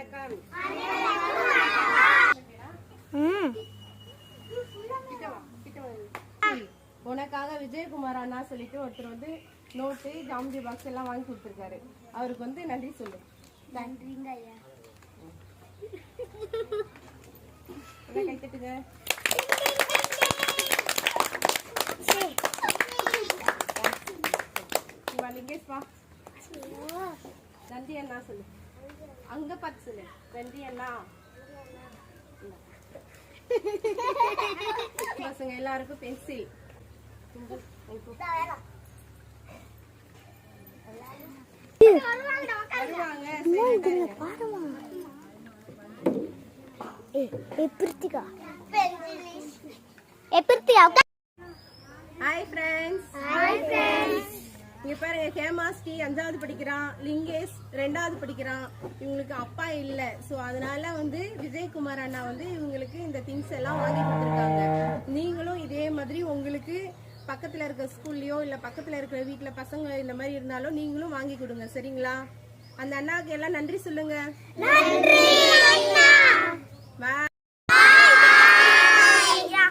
வணக்கம். உனக்காக விஜயகுமார் அண்ணா சொல்லிட்டு ஒருத்தர் வந்து நோட்டு ஜாமெட்ரி பாக்ஸ் எல்லாம் வாங்கி கொடுத்துருக்காரு. அவருக்கு வந்து நன்றி சொல்லு. நன்றிங்க ஐயா. கை தட்டுங்க. லிங்கேஷ் வா. நன்றி அண்ணா சொல்லு. அங்க பார்த்து சொல்லு. நன்றி அண்ணா. பசங்க எல்லாருக்கும் பென்சில். Hi friends. இங்க பாருங்க, ஹேமாஸ்ரீ 5வது படிக்கிறான், லிங்கேஷ் 2வது படிக்கிறான். இவங்களுக்கு அப்பா இல்ல, சோ அதனால வந்து விஜயகுமார் அண்ணா வந்து இவங்களுக்கு இந்த திங்ஸ் எல்லாம் வாங்கி கொடுத்துருக்காங்க. நீங்களும் இதே மாதிரி உங்களுக்கு பக்கத்துல இருக்க ஸ்கூல்லயோ இல்ல பக்கத்துல இருக்கிற வீட்டுல பசங்க இந்த மாதிரி இருந்தாலும் நீங்களும் வாங்கி கொடுங்க, சரிங்களா? அந்த அண்ணாவுக்கு எல்லாம் நன்றி சொல்லுங்க.